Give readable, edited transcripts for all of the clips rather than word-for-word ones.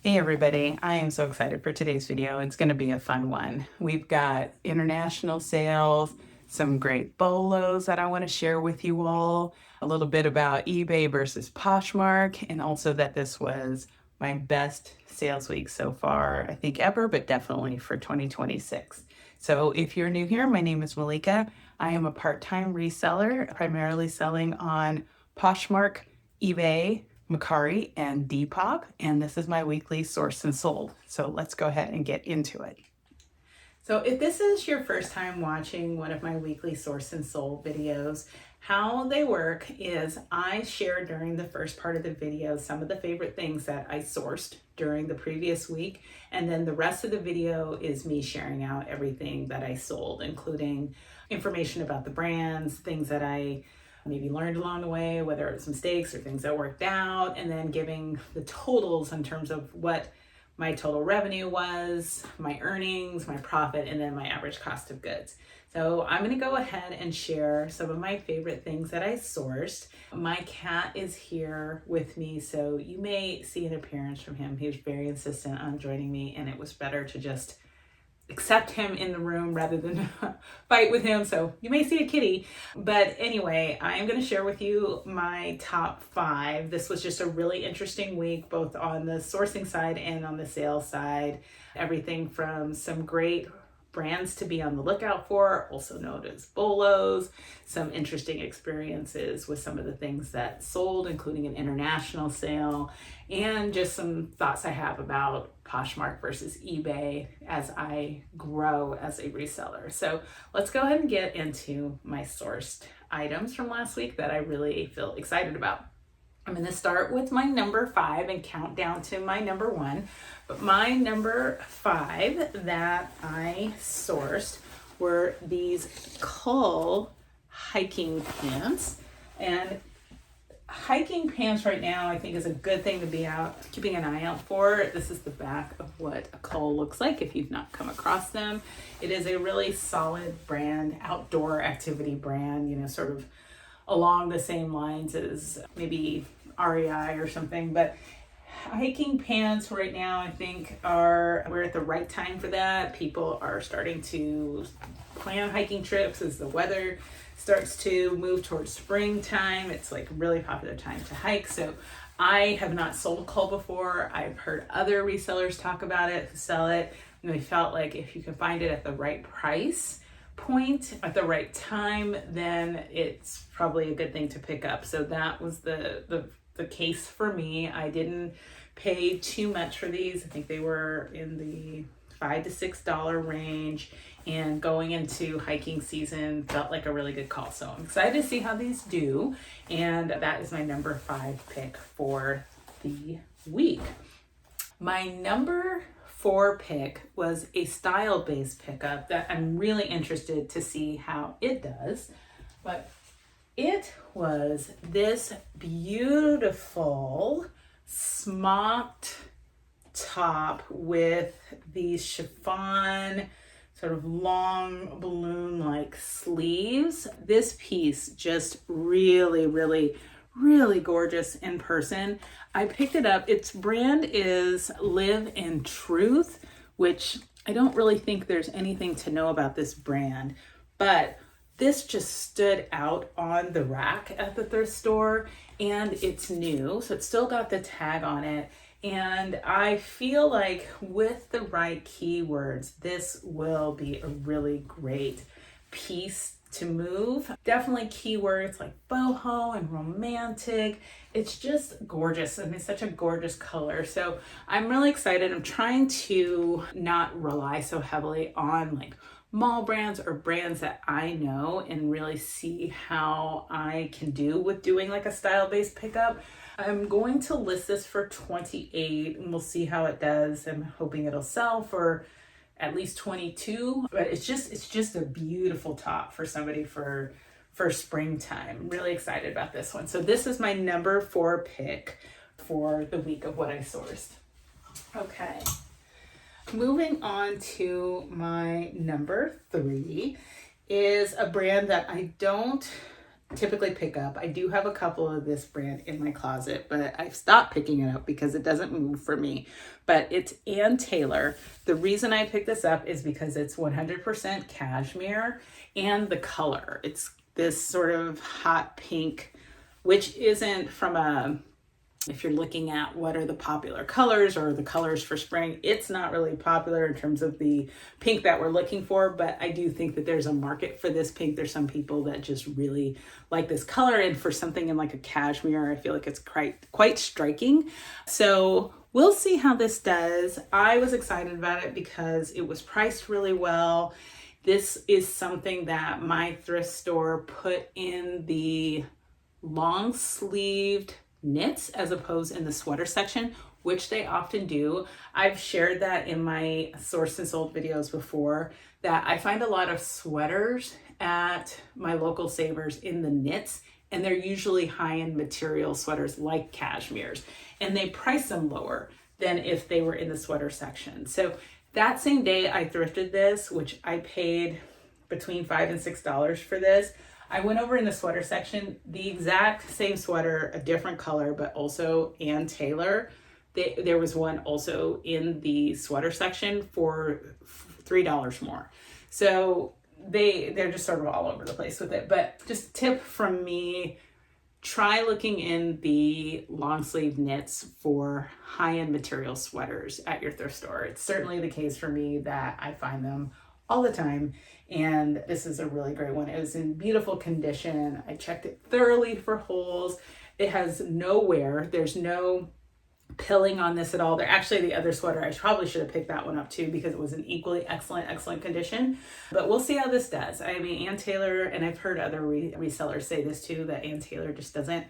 Hey everybody, I am so excited for today's video. It's going to be a fun one. We've got international sales, some great BOLOs that I want to share with you all, a little bit about eBay versus Poshmark, and also that this was my best sales week so far, I think ever, but definitely for 2026. So if you're new here, my name is Malika. I am a part-time reseller, primarily selling on Poshmark, eBay, Macari, and Depop, and this is my weekly source and sold. So let's go ahead and get into it. So if this is your first time watching one of my weekly source and sold videos, how they work is I share during the first part of the video some of the favorite things that I sourced during the previous week, and then the rest of the video is me sharing out everything that I sold, including information about the brands, things that I maybe learned along the way, whether it's mistakes or things that worked out, and then giving the totals in terms of what my total revenue was, my earnings, my profit, and then my average cost of goods. So I'm gonna go ahead and share some of my favorite things that I sourced. My cat is here with me, so you may see an appearance from him. He was very insistent on joining me, and it was better to just accept him in the room rather than fight with him. So you may see a kitty, but anyway, I am going to share with you my top 5. This was just a really interesting week, both on the sourcing side and on the sales side. Everything from some great brands to be on the lookout for, also known as BOLOs, some interesting experiences with some of the things that sold, including an international sale, and just some thoughts I have about Poshmark versus eBay as I grow as a reseller. So let's go ahead and get into my sourced items from last week that I really feel excited about. I'm going to start with my number 5 and count down to my number 1. But my number 5 that I sourced were these Cull hiking pants. And hiking pants right now I think is a good thing to be out keeping an eye out for. This is the back of what a Cull looks like if you've not come across them. It is a really solid brand, outdoor activity brand, you know, sort of along the same lines as maybe REI or something, but hiking pants right now I think we're at the right time for that. People are starting to plan hiking trips as the weather starts to move towards springtime. It's like a really popular time to hike. So I have not sold Cull before. I've heard other resellers talk about it, who sell it, and they felt like if you can find it at the right price point at the right time, then it's probably a good thing to pick up. So that was the case for me. I didn't pay too much for these. I think they were in the $5 to $6 range, and going into hiking season felt like a really good call. So I'm excited to see how these do, and that is my number 5 pick for the week. My number 4 pick was a style-based pickup that I'm really interested to see how it does, but it was this beautiful smocked top with these chiffon sort of long balloon-like sleeves. This piece just really gorgeous in person. I picked it up. Its brand is Live in Truth, which I don't really think there's anything to know about this brand, but this just stood out on the rack at the thrift store, and it's new, so it's still got the tag on it. And I feel like with the right keywords, this will be a really great piece to move. Definitely keywords like boho and romantic. It's just gorgeous. I mean, it's such a gorgeous color. So I'm really excited. I'm trying to not rely so heavily on like mall brands or brands that I know, and really see how I can do with doing like a style-based pickup. I'm going to list this for $28 and we'll see how it does. I'm hoping it'll sell for at least $22, but it's just a beautiful top for somebody for springtime. I'm really excited about this one. So this is my number 4 pick for the week of what I sourced. Okay. Moving on to my number 3 is a brand that I don't typically pick up. I do have a couple of this brand in my closet, but I've stopped picking it up because it doesn't move for me. But it's Ann Taylor. The reason I picked this up is because it's 100% cashmere, and the color. It's this sort of hot pink, which isn't from a, if you're looking at what are the popular colors or the colors for spring, it's not really popular in terms of the pink that we're looking for, but I do think that there's a market for this pink. There's some people that just really like this color, and for something in like a cashmere, I feel like it's quite striking. So we'll see how this does. I was excited about it because it was priced really well. This is something that my thrift store put in the long sleeved knits as opposed in the sweater section, which they often do. I've shared that in my sourced and sold videos before, that I find a lot of sweaters at my local Savers in the knits, and they're usually high-end material sweaters like cashmeres, and they price them lower than if they were in the sweater section. So that same day I thrifted this, which I paid between $5 and $6 for this. I went over in the sweater section, the exact same sweater, a different color, but also Ann Taylor. There was one also in the sweater section for $3 more. So they're just sort of all over the place with it. But just tip from me, try looking in the long sleeve knits for high-end material sweaters at your thrift store. It's certainly the case for me that I find them all the time. And this is a really great one. It was in beautiful condition. I checked it thoroughly for holes. It has no wear. There's no pilling on this at all. They're actually the other sweater. I probably should have picked that one up too because it was in equally excellent condition. But we'll see how this does. I mean, Ann Taylor, and I've heard other resellers say this too, that Ann Taylor just doesn't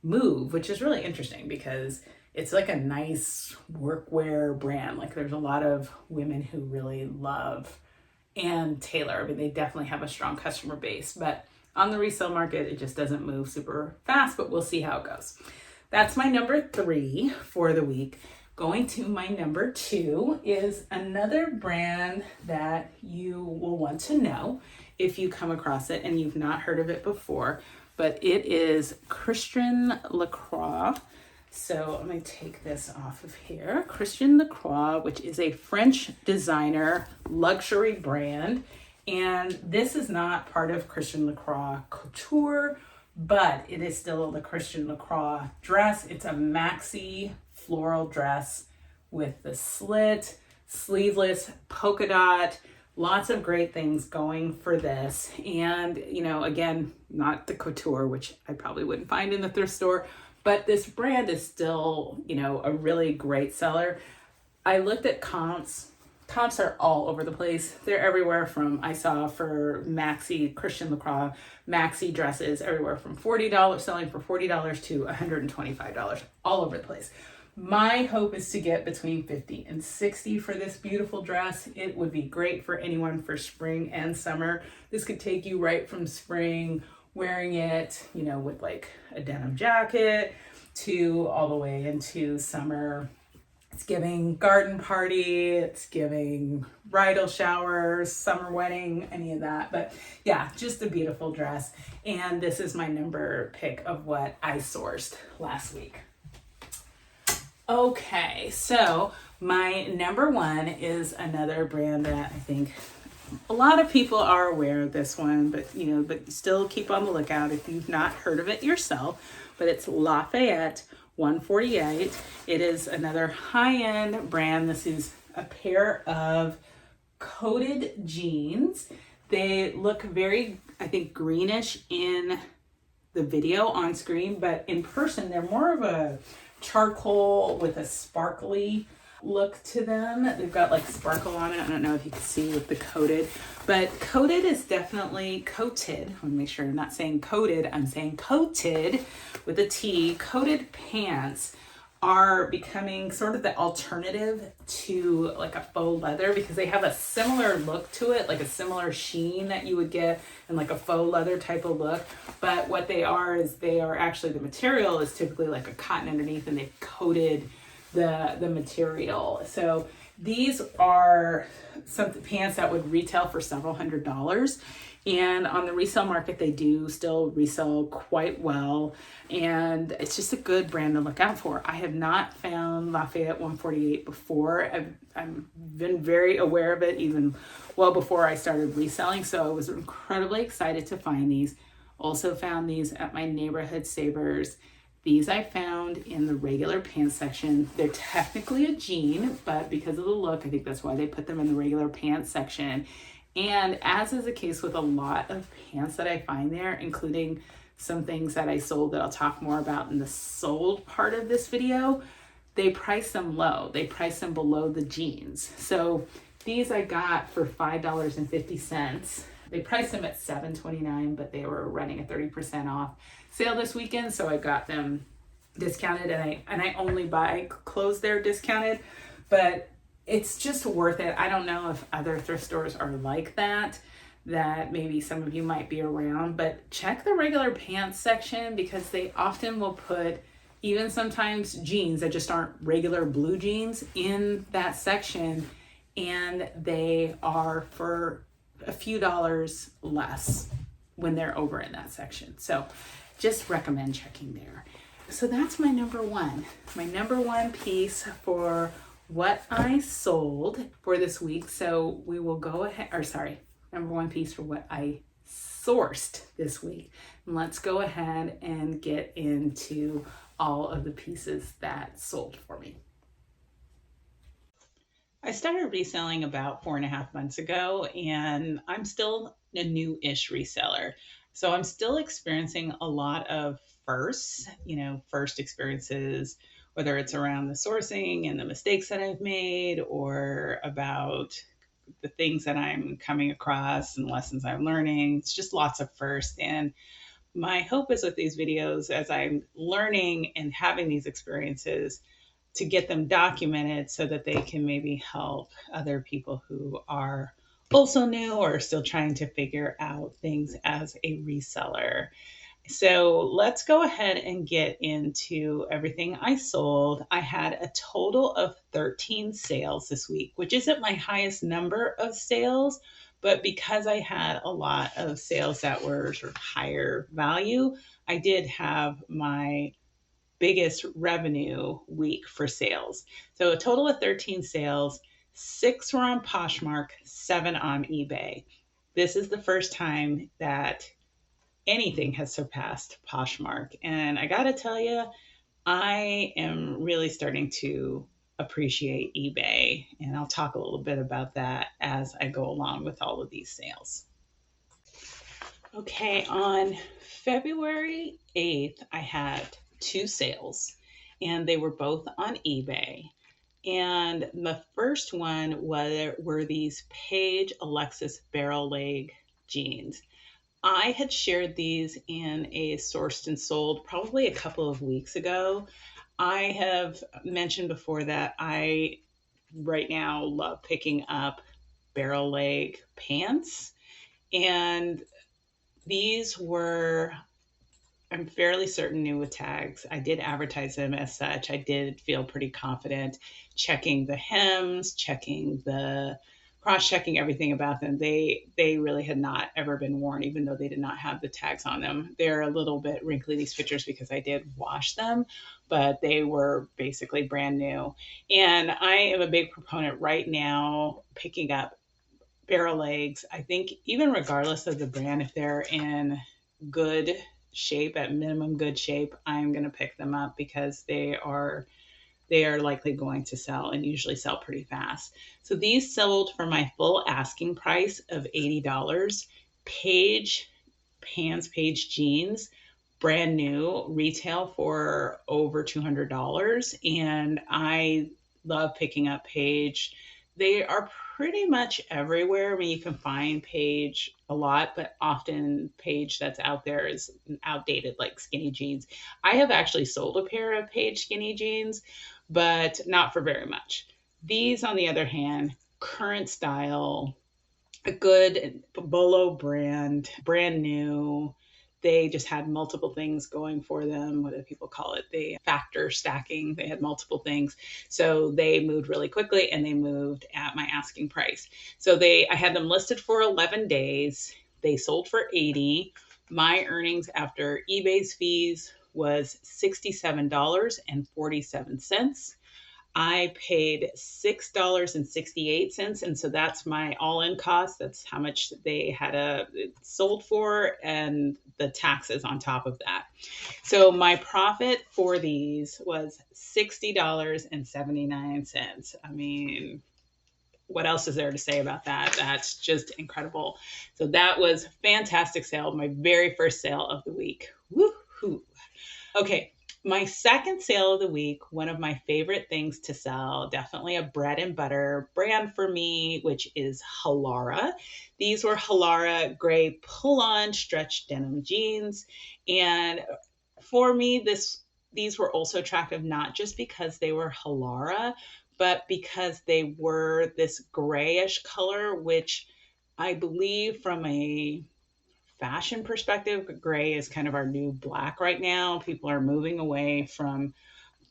move, which is really interesting because it's like a nice workwear brand. Like there's a lot of women who really love Ann Taylor. I mean, they definitely have a strong customer base, but on the resale market, it just doesn't move super fast, but we'll see how it goes. That's my number 3 for the week. Going to my number 2 is another brand that you will want to know if you come across it and you've not heard of it before, but it is Christian Lacroix. So I'm going to take this off of here. Christian Lacroix, which is a French designer luxury brand. And this is not part of Christian Lacroix Couture, but it is still the Christian Lacroix dress. It's a maxi floral dress with the slit, sleeveless, polka dot, lots of great things going for this. And, you know, again, not the couture, which I probably wouldn't find in the thrift store, but this brand is still, you know, a really great seller. I looked at comps. Comps are all over the place. They're everywhere from, I saw for maxi, Christian Lacroix, maxi dresses, everywhere from $40, selling for $40 to $125, all over the place. My hope is to get between $50 and $60 for this beautiful dress. It would be great for anyone for spring and summer. This could take you right from spring, wearing it, you know, with like a denim jacket, to all the way into summer. It's giving garden party, it's giving bridal shower, summer wedding, any of that. But yeah, just a beautiful dress. And this is my number pick of what I sourced last week. Okay, so my number 1 is another brand that I think a lot of people are aware of this one, but you know, but still keep on the lookout if you've not heard of it yourself. But it's Lafayette 148. It is another high-end brand. This is a pair of coated jeans. They look very, I think, greenish in the video on screen, but in person, they're more of a charcoal with a sparkly look to them. They've got like sparkle on it. I don't know if you can see with the coated, but coated is definitely coated. I want to make sure I'm not saying coated, I'm saying coated with a T. Coated pants are becoming sort of the alternative to like a faux leather because they have a similar look to it, like a similar sheen that you would get in like a faux leather type of look. But what they are is they are actually, the material is typically like a cotton underneath, and they've coated the material. So these are some pants that would retail for several $100s. And on the resale market, they do still resell quite well. And it's just a good brand to look out for. I have not found Lafayette 148 before. I've been very aware of it even well before I started reselling. So I was incredibly excited to find these. Also found these at my neighborhood Savers. These I found in the regular pants section. They're technically a jean, but because of the look, I think that's why they put them in the regular pants section. And as is the case with a lot of pants that I find there, including some things that I sold that I'll talk more about in the sold part of this video, they price them low. They price them below the jeans. So these I got for $5.50. They priced them at $7.29, but they were running a 30% off sale this weekend, so I got them discounted, and I only buy clothes there discounted, but it's just worth it. I don't know if other thrift stores are like that maybe some of you might be around, but check the regular pants section because they often will put even sometimes jeans that just aren't regular blue jeans in that section, and they are for a few dollars less when they're over in that section. So just recommend checking there. So that's my number one. My number one piece for what I sold for this week. So we will go ahead, or sorry, number one piece for what I sourced this week. And let's go ahead and get into all of the pieces that sold for me. I started reselling about 4.5 months ago, and I'm still a new-ish reseller. So I'm still experiencing a lot of first experiences, whether it's around the sourcing and the mistakes that I've made or about the things that I'm coming across and lessons I'm learning. It's just lots of first. And my hope is with these videos, as I'm learning and having these experiences, to get them documented so that they can maybe help other people who are also new or still trying to figure out things as a reseller. So let's go ahead and get into everything I sold. I had a total of 13 sales this week, which isn't my highest number of sales, but because I had a lot of sales that were sort of higher value, I did have my biggest revenue week for sales. So a total of 13 sales, 6 were on Poshmark, 7 on eBay. This is the first time that anything has surpassed Poshmark. And I gotta tell you, I am really starting to appreciate eBay. And I'll talk a little bit about that as I go along with all of these sales. Okay, on February 8th, I had 2 sales, and they were both on eBay. And the first one were these Paige Alexis barrel leg jeans. I had shared these in a sourced and sold probably a couple of weeks ago. I have mentioned before that I right now love picking up barrel leg pants, and these were, I'm fairly certain, new with tags. I did advertise them as such. I did feel pretty confident checking the hems, cross-checking everything about them. They really had not ever been worn, even though they did not have the tags on them. They're a little bit wrinkly, these pictures, because I did wash them, but they were basically brand new. And I am a big proponent right now picking up barrel legs. I think even regardless of the brand, if they're in good shape, at minimum good shape, I'm going to pick them up because they are likely going to sell and usually sell pretty fast. So these sold for my full asking price of $80. Paige pants, Paige jeans, brand new, retail for over $200. And I love picking up Paige. They are pretty much everywhere. I mean, you can find Paige a lot, but often Paige that's out there is outdated, like skinny jeans. I have actually sold a pair of Paige skinny jeans, but not for very much. These, on the other hand, current style, a good BOLO brand, brand new. They just had multiple things going for them. What do people call it? The factor stacking. They had multiple things. So they moved really quickly, and they moved at my asking price. So I had them listed for 11 days. they sold for 80. My earnings after eBay's fees was $67.47. I paid $6.68. And so that's my all in cost. That's how much they had sold for, and the taxes on top of that. So my profit for these was $60.79. I mean, what else is there to say about that? That's just incredible. So that was a fantastic sale, my very first sale of the week. Woohoo! Okay, my second sale of the week, one of my favorite things to sell, definitely a bread and butter brand for me, which is Halara. These were Halara gray pull-on stretch denim jeans. And for me, these were also attractive, not just because they were Halara, but because they were this grayish color, which I believe from a fashion perspective, gray is kind of our new black right now. People are moving away from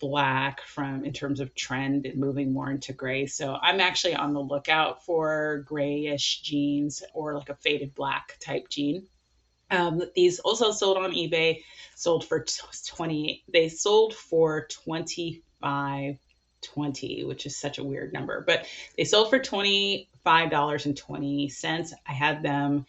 black in terms of trend and moving more into gray. So I'm actually on the lookout for grayish jeans or like a faded black type jean. These also sold on eBay, sold for 20. They sold for 25.20, which is such a weird number, but they sold for $25.20.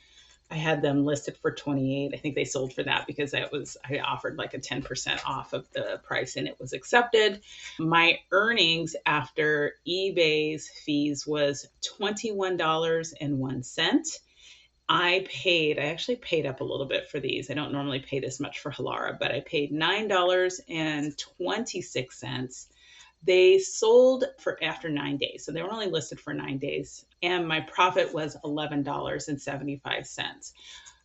I had them listed for 28. I think they sold for that because I offered like a 10% off of the price and it was accepted. My earnings after eBay's fees was $21.01. I actually paid up a little bit for these. I don't normally pay this much for Halara, but I paid $9.26. They sold for after 9 days. So they were only listed for 9 days. And my profit was $11.75.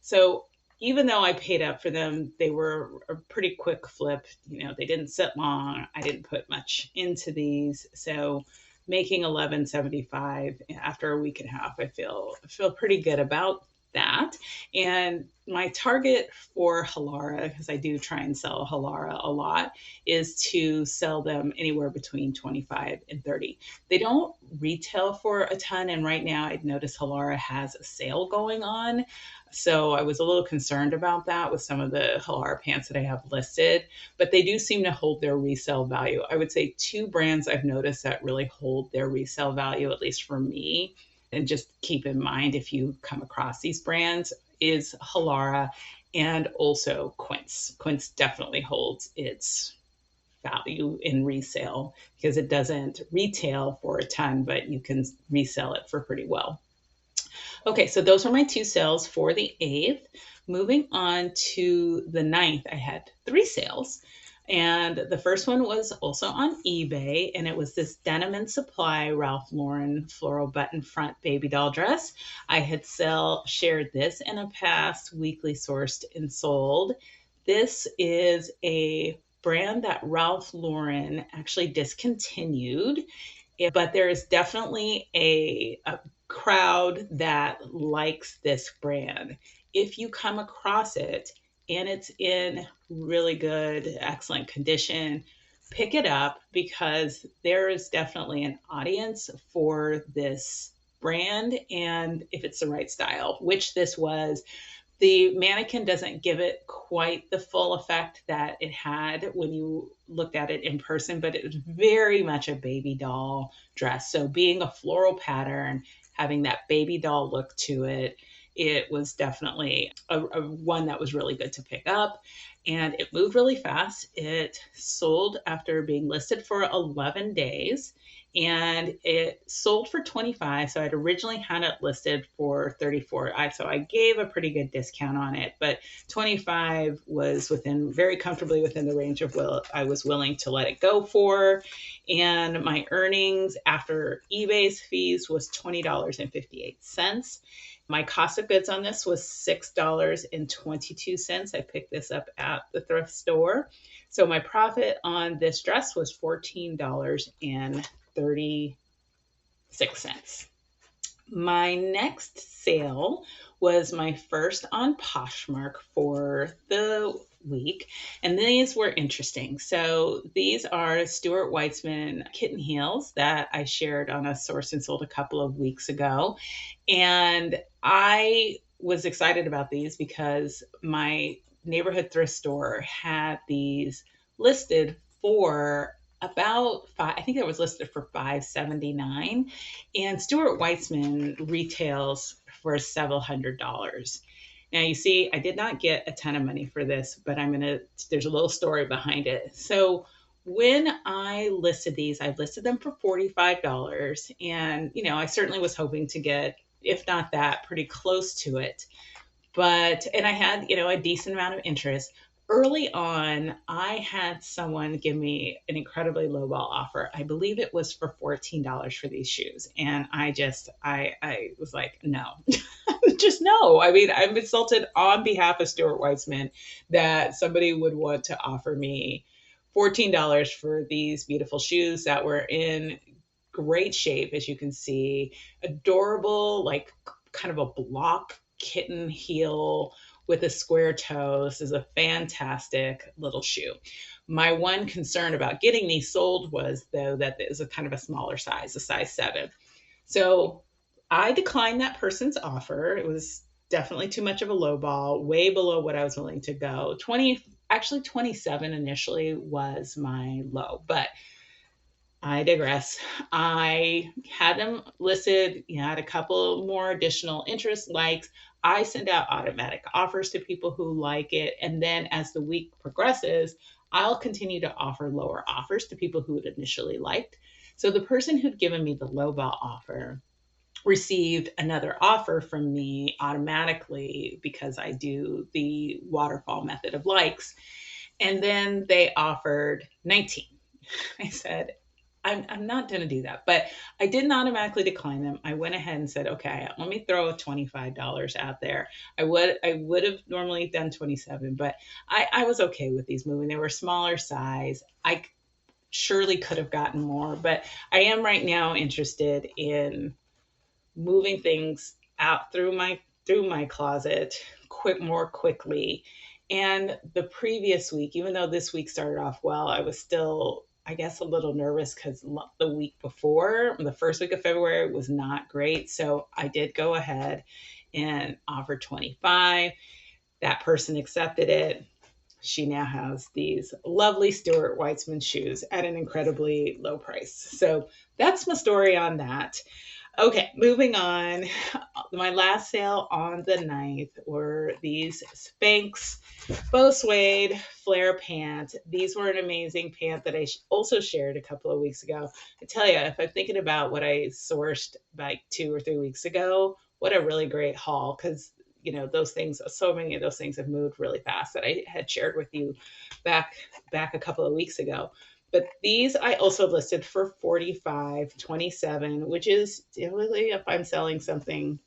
So even though I paid up for them, they were a pretty quick flip. They didn't sit long. I didn't put much into these. So making $11.75 after a week and a half, I feel pretty good about that. And my target for Halara, because I do try and sell Halara a lot, is to sell them anywhere between 25 and 30. They don't retail for a ton. And right now I'd noticed Halara has a sale going on. So I was a little concerned about that with some of the Halara pants that I have listed, but they do seem to hold their resale value. I would say two brands I've noticed that really hold their resale value, at least for me, and just keep in mind if you come across these brands, is Halara and also Quince. Quince definitely holds its value in resale because it doesn't retail for a ton, but you can resell it for pretty well. Okay, so those were my two sales for the 8th. Moving on to the 9th, I had 3 sales. And the first one was also on eBay, and it was this Denim and Supply Ralph Lauren floral button front baby doll dress. I had shared this in a past weekly sourced and sold. This is a brand that Ralph Lauren actually discontinued, but there is definitely a crowd that likes this brand. If you come across it and it's in really good, excellent condition, pick it up because there is definitely an audience for this brand. And if it's the right style, which this was, the mannequin doesn't give it quite the full effect that it had when you looked at it in person, but it was very much a baby doll dress. So being a floral pattern, having that baby doll look to it, it was definitely a one that was really good to pick up. And it moved really fast. It sold after being listed for 11 days and it sold for 25. So I'd originally had it listed for 34. So I gave a pretty good discount on it, but 25 was very comfortably within the range of what I was willing to let it go for. And my earnings after eBay's fees was $20.58. My cost of goods on this was $6.22. I picked this up at the thrift store. So my profit on this dress was $14.36. My next sale was my first on Poshmark for the week, and these were interesting. So these are Stuart Weitzman kitten heels that I shared on a source and sold a couple of weeks ago, and I was excited about these because my neighborhood thrift store had these listed for about five. I think it was listed for $5.79, and Stuart Weitzman retails for several $100s. Now you see, I did not get a ton of money for this, but there's a little story behind it. So when I listed these, I listed them for $45. And, I certainly was hoping to get, if not that, pretty close to it. And I had, a decent amount of interest. Early on, I had someone give me an incredibly lowball offer. I believe it was for $14 for these shoes. And I was like, no, just no. I mean, I'm insulted on behalf of Stuart Weitzman that somebody would want to offer me $14 for these beautiful shoes that were in great shape, as you can see, adorable, like kind of a block kitten heel with a square toe. This is a fantastic little shoe. My one concern about getting these sold was, though, that it was a kind of a smaller size, a size 7. So I declined that person's offer. It was definitely too much of a low ball, way below what I was willing to go. 27 initially was my low, but I digress. I had them listed, had a couple more additional interest likes. I send out automatic offers to people who like it. And then as the week progresses, I'll continue to offer lower offers to people who had initially liked. So the person who'd given me the lowball offer received another offer from me automatically because I do the waterfall method of likes. And then they offered 19. I said, I'm not going to do that. But I didn't automatically decline them. I went ahead and said, okay, let me throw a $25 out there. I would have normally done 27, but I was okay with these moving. They were smaller size. I surely could have gotten more, but I am right now interested in moving things out through my closet more quickly. And the previous week, even though this week started off well, I was still, I guess, a little nervous because the week before, the first week of February, was not great. So I did go ahead and offer 25. That person accepted it. She now has these lovely Stuart Weitzman shoes at an incredibly low price. So that's my story on that. Okay, moving on. My last sale on the 9th were these Spanx Bow Suede flare pants. These were an amazing pant that I also shared a couple of weeks ago. I tell you, if I'm thinking about what I sourced like 2 or 3 weeks ago, what a really great haul, because those things, so many of those things have moved really fast that I had shared with you back a couple of weeks ago. But these I also listed for $45.27, which is typically, if I'm selling something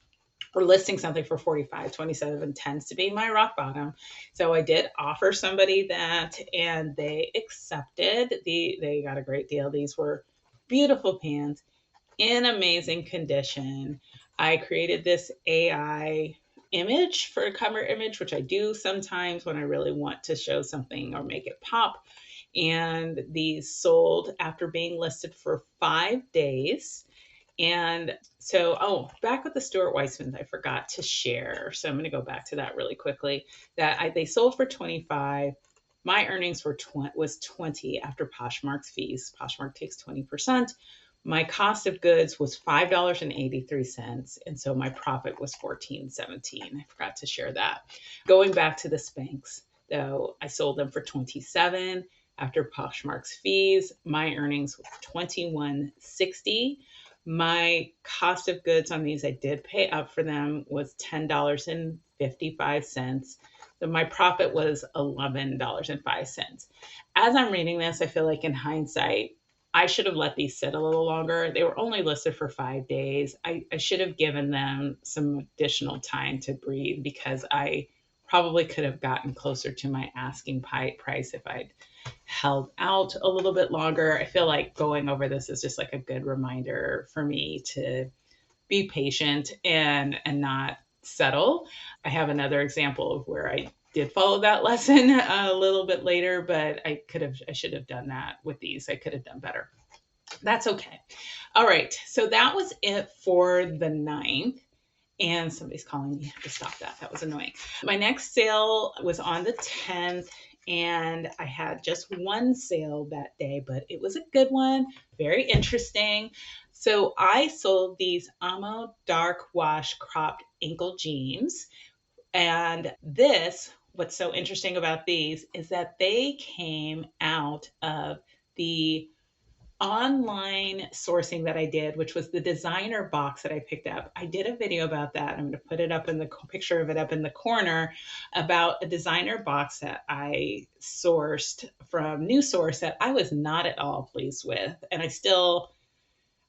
or listing something for $45.27, tends to be my rock bottom. So I did offer somebody that, and they accepted. They got a great deal. These were beautiful pants in amazing condition. I created this AI image for a cover image, which I do sometimes when I really want to show something or make it pop. And these sold after being listed for 5 days. And so, back with the Stuart Weitzmans, I forgot to share. So I'm going to go back to that really quickly. They sold for 25. My earnings was 20 after Poshmark's fees. Poshmark takes 20%. My cost of goods was $5.83, and so my profit was $14.17. I forgot to share that. Going back to the Spanx, though, I sold them for 27 after Poshmark's fees. My earnings was $21.60. My cost of goods on these, I did pay up for them, was $10.55. So my profit was $11.05. As I'm reading this, I feel like in hindsight, I should have let these sit a little longer. They were only listed for 5 days. I should have given them some additional time to breathe, because I probably could have gotten closer to my asking price if I'd held out a little bit longer. I feel like going over this is just like a good reminder for me to be patient and not settle. I have another example of where I did follow that lesson a little bit later, but I should have done that with these. I could have done better. That's okay. All right. So that was it for the 9th. And somebody's calling me. I have to stop that. That was annoying. My next sale was on the 10th, and I had just one sale that day, but it was a good one, very interesting. So I sold these Amo dark wash cropped ankle jeans. And what's so interesting about these is that they came out of the online sourcing that I did, which was the designer box that I picked up. I did a video about that. I'm going to put it up in the picture of it up in the corner about a designer box that I sourced from New Source that I was not at all pleased with. And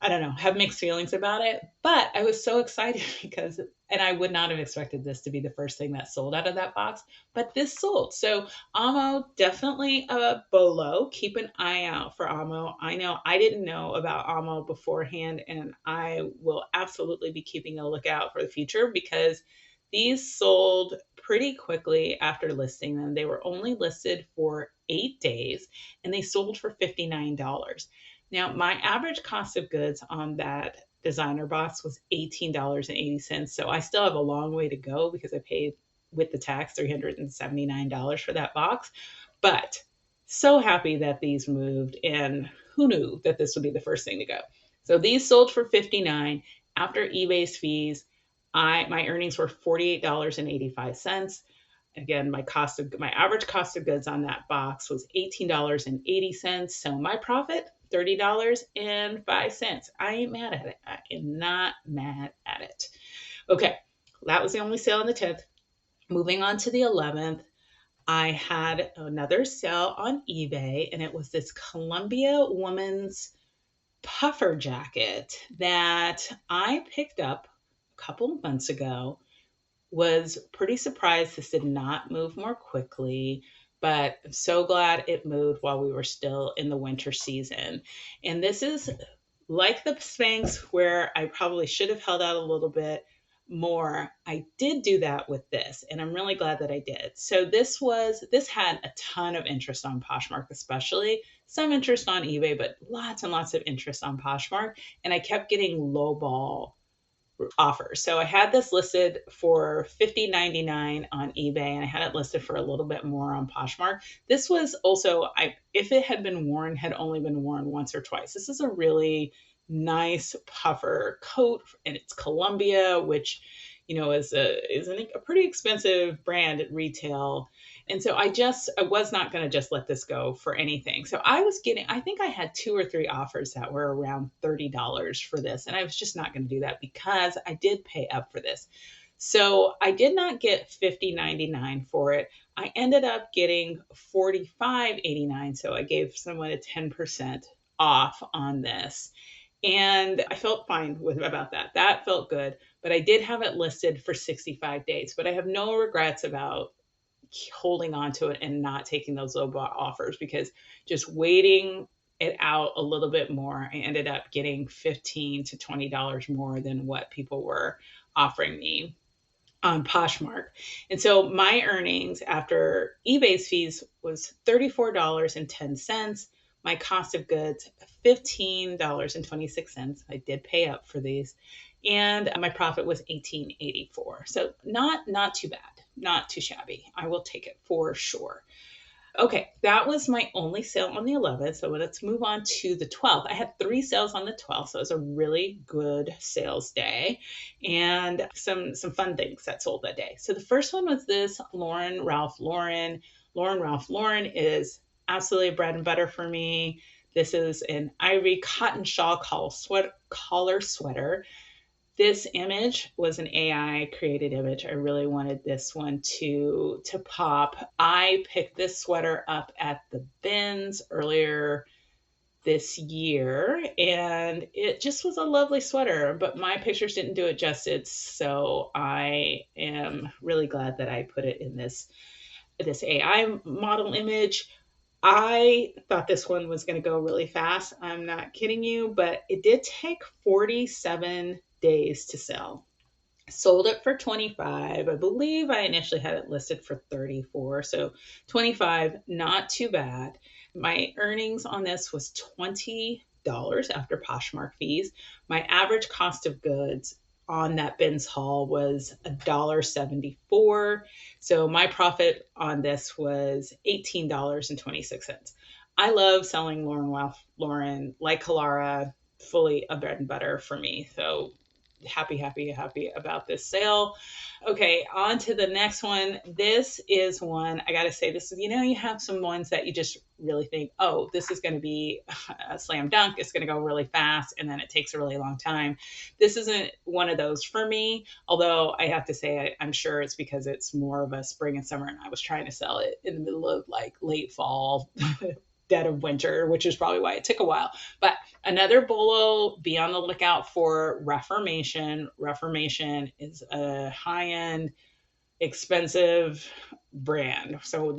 I don't know, have mixed feelings about it, but I was so excited because, and I would not have expected this to be the first thing that sold out of that box, but this sold. So Amo, definitely a BOLO. Keep an eye out for Amo. I know I didn't know about Amo beforehand, and I will absolutely be keeping a lookout for the future because these sold pretty quickly after listing them. They were only listed for 8 days and they sold for $59. Now, my average cost of goods on that designer box was $18.80. So I still have a long way to go because I paid with the tax $379 for that box. But so happy that these moved, and who knew that this would be the first thing to go. So these sold for $59 after eBay's fees. My earnings were $48.85. Again, my average cost of goods on that box was $18.80. So my profit, $30.05. I ain't mad at it. I am not mad at it. Okay, that was the only sale on the 10th. Moving on to the 11th, I had another sale on eBay, and it was this Columbia woman's puffer jacket that I picked up a couple of months ago. Was pretty surprised this did not move more quickly, but I'm so glad it moved while we were still in the winter season. And this is like the Spanx, where I probably should have held out a little bit more. I did do that with this, and I'm really glad that I did. So this had a ton of interest on Poshmark, especially some interest on eBay, but lots and lots of interest on Poshmark. And I kept getting lowball offers. So I had this listed for $50.99 on eBay, and I had it listed for a little bit more on Poshmark. This was also, if it had been worn, had only been worn once or twice. This is a really nice puffer coat, and it's Columbia, which is a pretty expensive brand at retail. And so I was not going to just let this go for anything. So I think I had 2 or 3 offers that were around $30 for this. And I was just not going to do that because I did pay up for this. So I did not get $50.99 for it. I ended up getting $45.89. So I gave someone a 10% off on this. And I felt fine about that. That felt good. But I did have it listed for 65 days. But I have no regrets about holding on to it and not taking those low offers, because just waiting it out a little bit more, I ended up getting $15 to $20 more than what people were offering me on Poshmark. And so my earnings after eBay's fees was $34.10. My cost of goods, $15.26. I did pay up for these. And my profit was $18.84. So not too bad, not too shabby. I will take it for sure. Okay, that was my only sale on the 11th. So let's move on to the 12th. I had 3 sales on the 12th, so it was a really good sales day, and some fun things that sold that day. So the first one was this Lauren Ralph Lauren. Lauren Ralph Lauren is absolutely bread and butter for me. This is an ivory cotton shawl collar sweater. This image was an AI created image. I really wanted this one to pop. I picked this sweater up at the bins earlier this year, and it just was a lovely sweater, but my pictures didn't do it justice. So I am really glad that I put it in this AI model image. I thought this one was going to go really fast. I'm not kidding you, but it did take 47 days to sell. Sold it for 25. I believe I initially had it listed for 34. So 25, not too bad. My earnings on this was $20 after Poshmark fees. My average cost of goods on that bins haul was $1.74. So my profit on this was $18.26. I love selling Lauren, like Kalara, fully a bread and butter for me. So happy, happy, happy about this sale. Okay, on to the next one. This is one I got to say, this is, you have some ones that you just really think, oh, this is going to be a slam dunk. It's going to go really fast. And then it takes a really long time. This isn't one of those for me, although I have to say, I'm sure it's because it's more of a spring and summer. And I was trying to sell it in the middle of like late fall, dead of winter, which is probably why it took a while. But another BOLO, be on the lookout for Reformation. Reformation is a high-end, expensive brand. So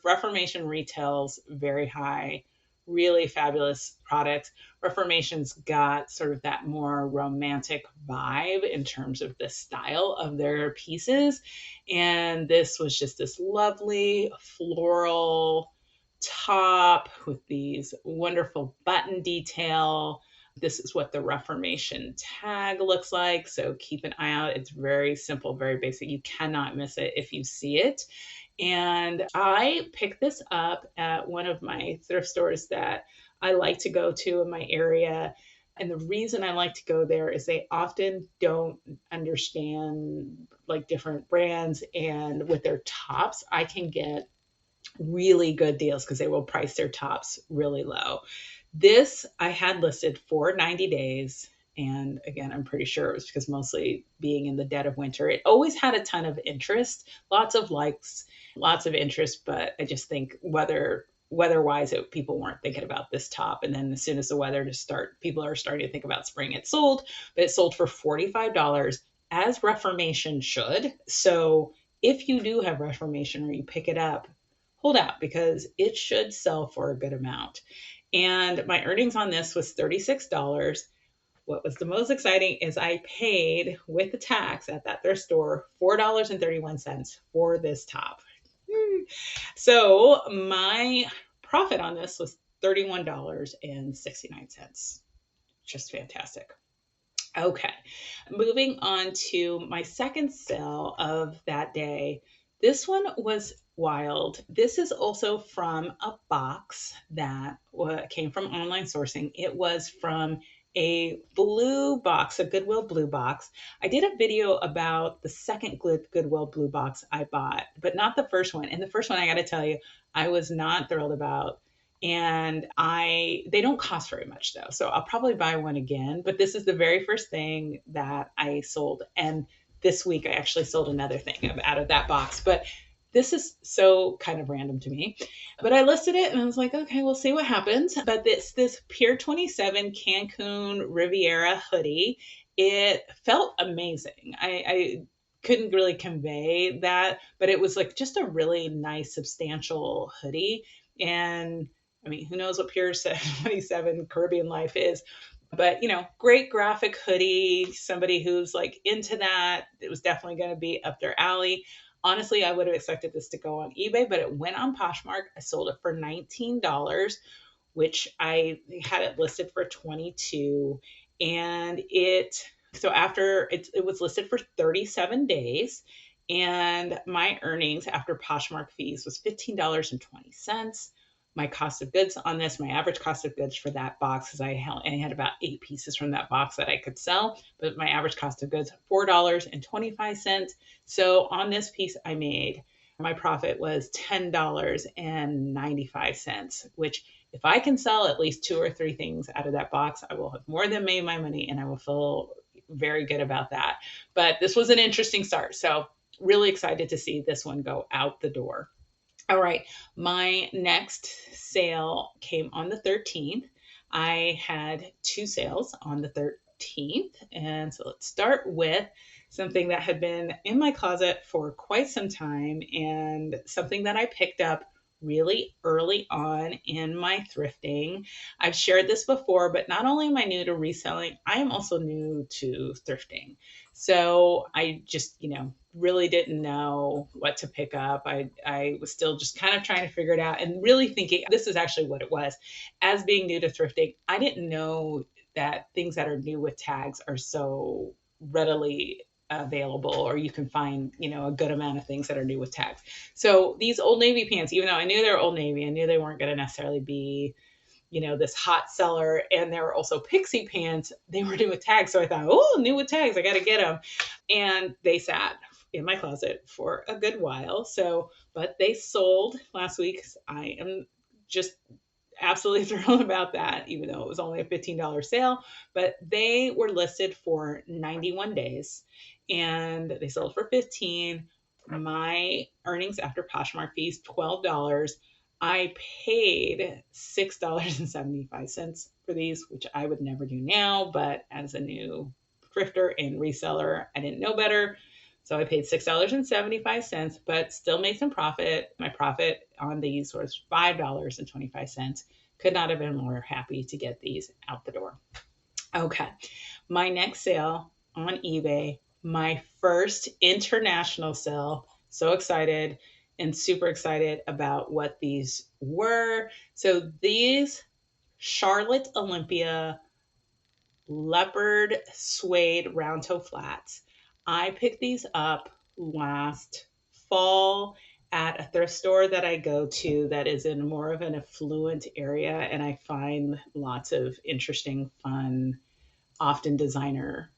Reformation retails very high, really fabulous products. Reformation's got sort of that more romantic vibe in terms of the style of their pieces. And this was just this lovely floral top with these wonderful button detail. This is what the Reformation tag looks like. So keep an eye out. It's very simple, very basic. You cannot miss it if you see it. And I picked this up at one of my thrift stores that I like to go to in my area. And the reason I like to go there is they often don't understand like different brands. And with their tops, I can get really good deals because they will price their tops really low. This I had listed for 90 days. And again, I'm pretty sure it was because mostly being in the dead of winter, it always had a ton of interest, lots of likes, lots of interest. But I just think weather-wise, people weren't thinking about this top. And then as soon as the weather people are starting to think about spring. It sold, but it sold for $45, as Reformation should. So if you do have Reformation or you pick it up, hold out because it should sell for a good amount. And my earnings on this was $36. What was the most exciting is I paid with the tax at that thrift store $4.31 for this top. So my profit on this was $31.69. Just fantastic. Okay, moving on to my second sale of that day. This one was wild. This is also from a box that came from online sourcing. It was from a blue box, a Goodwill blue box. I did a video about the second Goodwill blue box I bought, but not the first one. And the first one, I got to tell you, I was not thrilled about. And they don't cost very much though. So I'll probably buy one again, but this is the very first thing that I sold. And this week I actually sold another thing out of that box, but this is so kind of random to me. But I listed it and I was like, okay, we'll see what happens. But this Pier 27 Cancun Riviera hoodie, it felt amazing. I couldn't really convey that, but it was like just a really nice, substantial hoodie. And I mean, who knows what Pier 27 Caribbean life is, but great graphic hoodie, somebody who's like into that, it was definitely going to be up their alley. Honestly, I would have expected this to go on eBay, but it went on Poshmark. I sold it for $19, which I had it listed for 22. And so after it was listed for 37 days, and my earnings after Poshmark fees was $15.20. My cost of goods on this, my average cost of goods for that box, because I had about 8 pieces from that box that I could sell, but my average cost of goods, $4.25. So on this piece my profit was $10.95, which if I can sell at least 2 or 3 things out of that box, I will have more than made my money and I will feel very good about that. But this was an interesting start. So really excited to see this one go out the door. All right, my next sale came on the 13th. I had 2 sales on the 13th. And so let's start with something that had been in my closet for quite some time and something that I picked up really early on in my thrifting. I've shared this before, but not only am I new to reselling, I am also new to thrifting. So I just, really didn't know what to pick up. I was still just kind of trying to figure it out and really thinking this is actually what it was. As being new to thrifting, I didn't know that things that are new with tags are so readily available, or you can find, a good amount of things that are new with tags. So these Old Navy pants, even though I knew they were Old Navy, I knew they weren't going to necessarily be, this hot seller. And there were also pixie pants. They were new with tags. So I thought, oh, new with tags, I got to get them. And they sat in my closet for a good while. So, but they sold last week. I am just absolutely thrilled about that, even though it was only a $15 sale. But they were listed for 91 days and they sold for 15. My earnings after Poshmark fees, $12. I paid $6.75 for these, which I would never do now, but as a new thrifter and reseller, I didn't know better. So I paid $6.75, but still made some profit. My profit on these was $5.25. Could not have been more happy to get these out the door. Okay. My next sale on eBay, my first international sale. So excited and super excited about what these were. So these Charlotte Olympia leopard suede round toe flats. I picked these up last fall at a thrift store that I go to that is in more of an affluent area, and I find lots of interesting, fun, often designer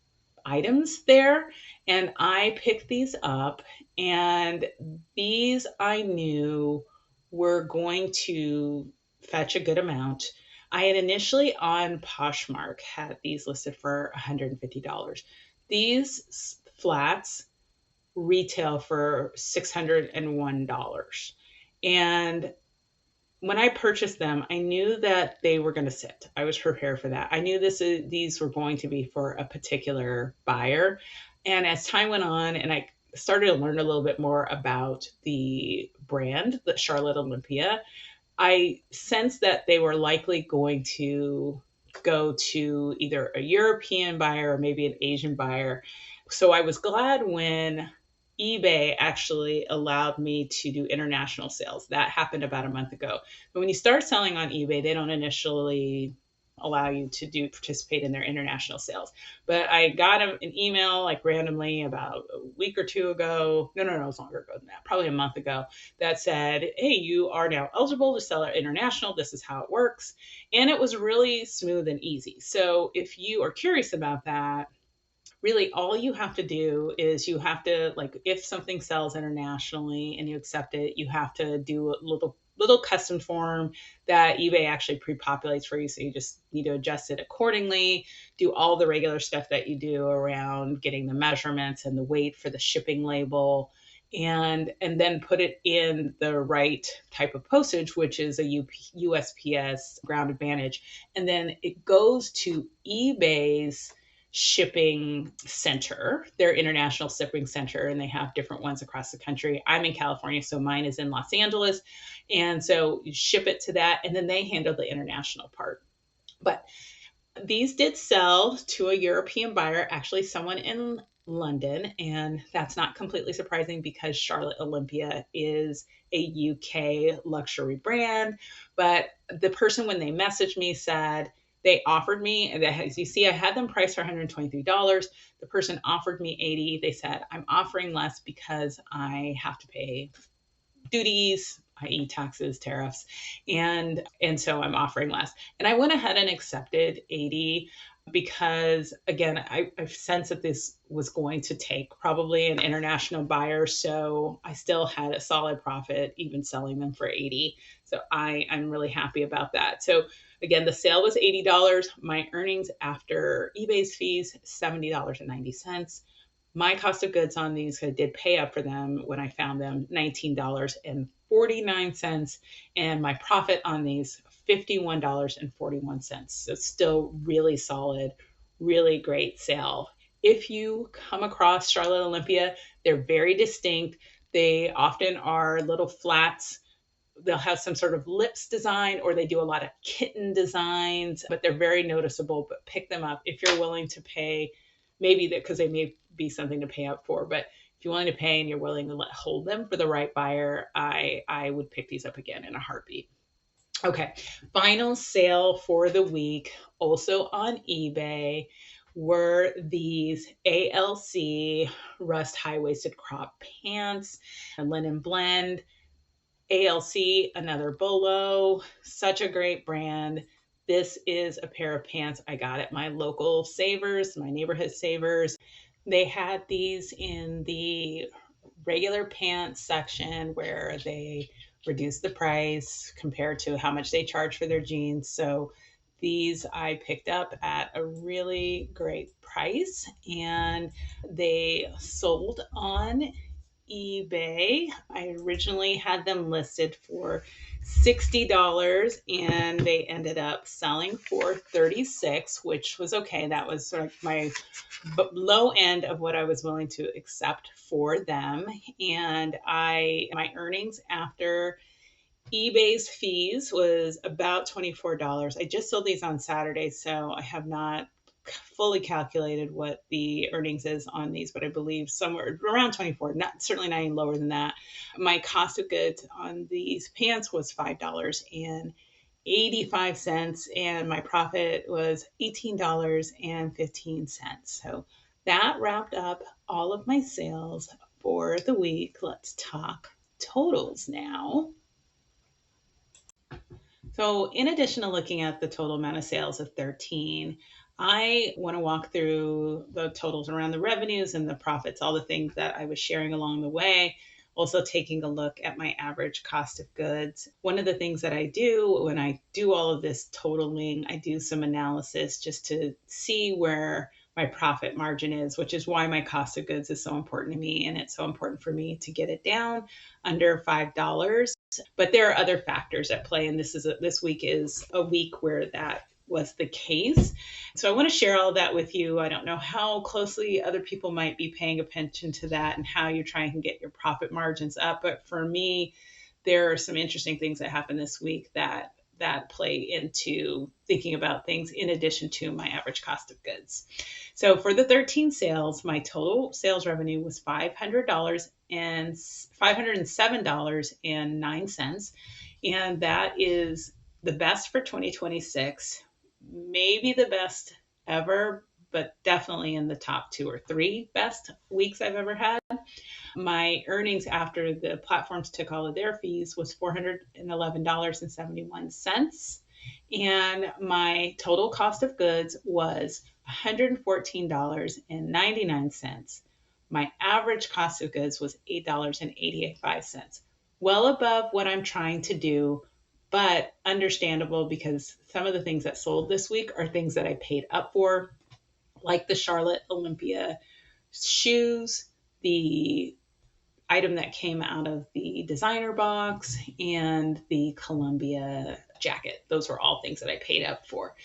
items there. And I picked these up, and these I knew were going to fetch a good amount. I had initially on Poshmark had these listed for $150. These flats retail for $601. And when I purchased them, I knew that they were going to sit. I was prepared for that. I knew these were going to be for a particular buyer. And as time went on and I started to learn a little bit more about the brand, the Charlotte Olympia, I sensed that they were likely going to go to either a European buyer or maybe an Asian buyer. So I was glad when eBay actually allowed me to do international sales. That happened about a month ago. But when you start selling on eBay, they don't initially allow you to participate in their international sales. But I got an email like randomly about a week or two ago. No, it was longer ago than that, probably a month ago, that said, hey, you are now eligible to sell at international. This is how it works. And it was really smooth and easy. So if you are curious about that, really all you have to do is you have to, like, if something sells internationally and you accept it, you have to do a little custom form that eBay actually pre-populates for you. So you just need to adjust it accordingly, do all the regular stuff that you do around getting the measurements and the weight for the shipping label, and then put it in the right type of postage, which is a USPS ground advantage. And then it goes to eBay's shipping center, their international shipping center, and they have different ones across the country. I'm in California, so mine is in Los Angeles. And so you ship it to that, and then they handle the international part. But these did sell to a European buyer, actually someone in London, and that's not completely surprising because Charlotte Olympia is a UK luxury brand. But the person, when they messaged me, said they offered me, as you see, I had them priced for $123. The person offered me $80. They said, I'm offering less because I have to pay duties, i.e. taxes, tariffs, and so I'm offering less. And I went ahead and accepted 80 because, again, I sensed that this was going to take probably an international buyer. So I still had a solid profit even selling them for 80. So I'm really happy about that. So again, the sale was $80. My earnings after eBay's fees, $70.90. My cost of goods on these, I did pay up for them when I found them, $19.49. And my profit on these, $51.41. So still really solid, really great sale. If you come across Charlotte Olympia, they're very distinct. They often are little flats. They'll have some sort of lips design, or they do a lot of kitten designs, but they're very noticeable. But pick them up if you're willing to pay, maybe that because they may be something to pay up for. But if you're willing to pay and you're willing to hold them for the right buyer, I would pick these up again in a heartbeat. Okay, final sale for the week, also on eBay, were these ALC rust high-waisted crop pants, a linen blend. ALC, another BOLO, such a great brand. This is a pair of pants I got at my local Savers, my neighborhood Savers. They had these in the regular pants section where they reduced the price compared to how much they charge for their jeans. So these I picked up at a really great price, and they sold on eBay. I originally had them listed for $60 and they ended up selling for 36, which was okay. That was sort of my low end of what I was willing to accept for them. And my earnings after eBay's fees was about $24. I just sold these on Saturday, so I have not fully calculated what the earnings is on these, but I believe somewhere around 24, not certainly not any lower than that. My cost of goods on these pants was $5.85, and my profit was $18.15. So that wrapped up all of my sales for the week. Let's talk totals now. So, in addition to looking at the total amount of sales of 13, I want to walk through the totals around the revenues and the profits, all the things that I was sharing along the way. Also, taking a look at my average cost of goods. One of the things that I do when I do all of this totaling, I do some analysis just to see where my profit margin is, which is why my cost of goods is so important to me. And it's so important for me to get it down under $5. But there are other factors at play, and this week is a week where that was the case. So I want to share all of that with you. I don't know how closely other people might be paying attention to that and how you're trying to get your profit margins up. But for me, there are some interesting things that happened this week that play into thinking about things in addition to my average cost of goods. So for the 13 sales, my total sales revenue was $507.09. And that is the best for 2026, maybe the best ever, but definitely in the top 2 or 3 best weeks I've ever had. My earnings after the platforms took all of their fees was $411.71. And my total cost of goods was $114.99. My average cost of goods was $8.85. Well above what I'm trying to do, but understandable because some of the things that sold this week are things that I paid up for, like the Charlotte Olympia shoes, the item that came out of the designer box, and the Columbia jacket. Those were all things that I paid up for.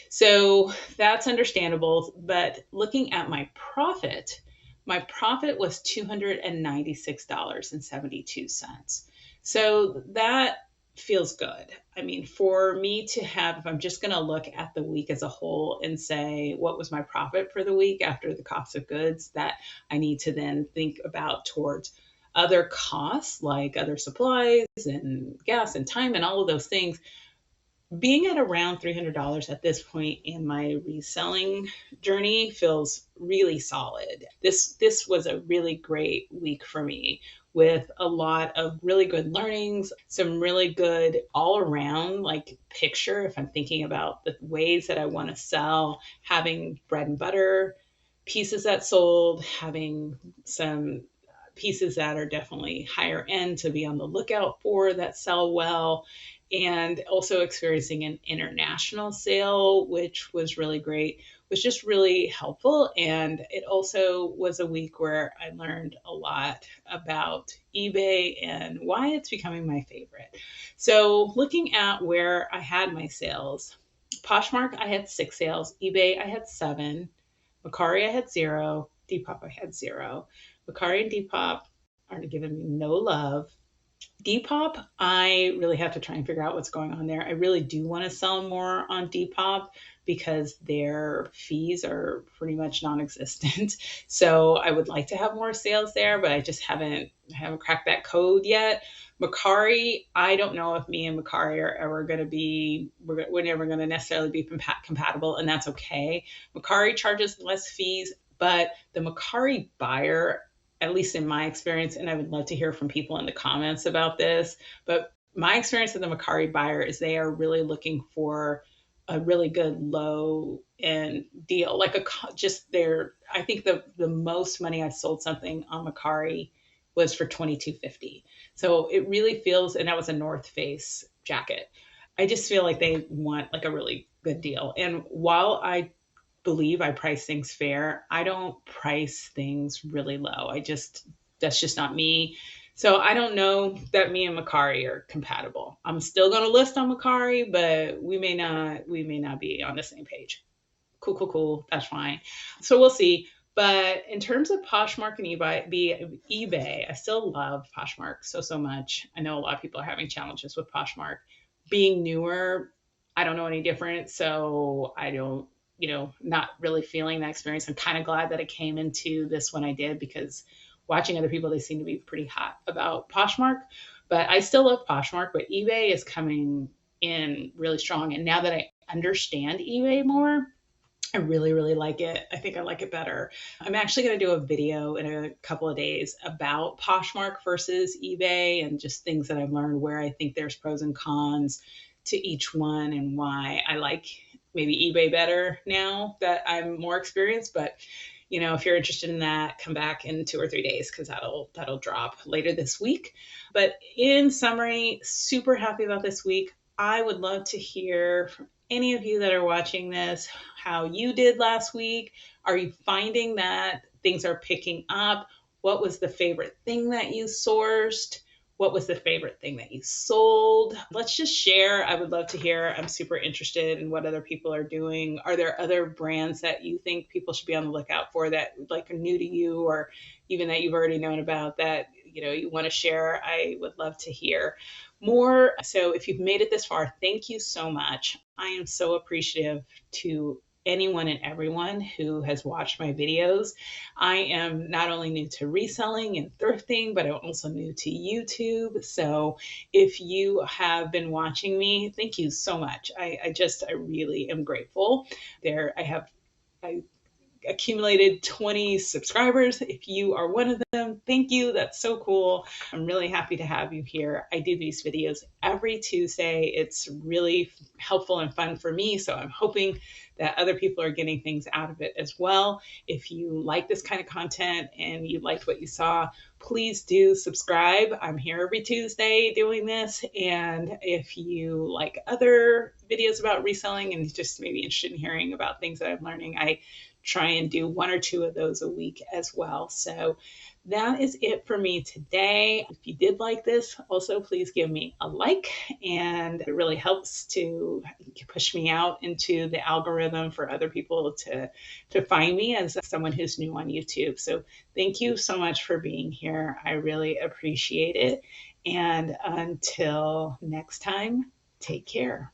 So that's understandable. But looking at my profit was $296.72. So that feels good. I mean, for me to have, if I'm just going to look at the week as a whole and say, what was my profit for the week after the cost of goods, that I need to then think about towards other costs like other supplies and gas and time and all of those things. Being at around $300 at this point in my reselling journey feels really solid. This was a really great week for me with a lot of really good learnings, some really good all around like picture. If I'm thinking about the ways that I want to sell, having bread and butter pieces that sold, having some pieces that are definitely higher end to be on the lookout for that sell well, and also experiencing an international sale, which was really great, was just really helpful. And it also was a week where I learned a lot about eBay and why it's becoming my favorite. So looking at where I had my sales, Poshmark, I had 6 sales. eBay, I had 7. Mercari, I had 0. Depop, I had 0. Mercari and Depop are giving me no love. Depop, I really have to try and figure out what's going on there. I really do want to sell more on Depop because their fees are pretty much non-existent. So I would like to have more sales there, but I just haven't cracked that code yet. Macari, I don't know if me and Macari are ever going to be, we're never going to necessarily be compatible, and that's okay. Macari charges less fees, but the Macari buyer, at least in my experience, and I would love to hear from people in the comments about this, but my experience with the Macari buyer is they are really looking for a really good low end deal. Like just their, I think the most money I sold something on Macari was for 22.50. So it really feels, and that was a North Face jacket. I just feel like they want like a really good deal. And while I believe I price things fair, I don't price things really low. That's just not me. So I don't know that me and Macari are compatible. I'm still going to list on Macari, but we may not be on the same page. Cool, cool, cool. That's fine. So we'll see. But in terms of Poshmark and eBay, I still love Poshmark so much. I know a lot of people are having challenges with Poshmark. Being newer, I don't know any different. So I don't, not really feeling that experience. I'm kind of glad that I came into this when I did, because watching other people, they seem to be pretty hot about Poshmark. But I still love Poshmark, but eBay is coming in really strong. And now that I understand eBay more, I really, really like it. I think I like it better. I'm actually going to do a video in a couple of days about Poshmark versus eBay and just things that I've learned, where I think there's pros and cons to each one and why I like maybe eBay better now that I'm more experienced. But if you're interested in that, come back in 2 or 3 days, because that'll drop later this week. But in summary, super happy about this week. I would love to hear from any of you that are watching this how you did last week. Are you finding that things are picking up? What was the favorite thing that you sourced? What was the favorite thing that you sold? Let's just share. I would love to hear. I'm super interested in what other people are doing. Are there other brands that you think people should be on the lookout for, that like are new to you, or even that you've already known about, that you want to share? I would love to hear more. So if you've made it this far, thank you so much. I am so appreciative to anyone and everyone who has watched my videos. I am not only new to reselling and thrifting, but I'm also new to YouTube. So if you have been watching me, thank you so much. I really am grateful. I accumulated 20 subscribers. If you are one of them, thank you. That's so cool. I'm really happy to have you here. I do these videos every Tuesday. It's really helpful and fun for me. So I'm hoping that other people are getting things out of it as well. If you like this kind of content and you liked what you saw, please do subscribe. I'm here every Tuesday doing this. And if you like other videos about reselling and just maybe interested in hearing about things that I'm learning, I try and do 1 or 2 of those a week as well. So that is it for me today. If you did like this, also please give me a like, and it really helps to push me out into the algorithm for other people to find me as someone who's new on YouTube. So thank you so much for being here. I really appreciate it. And until next time, take care.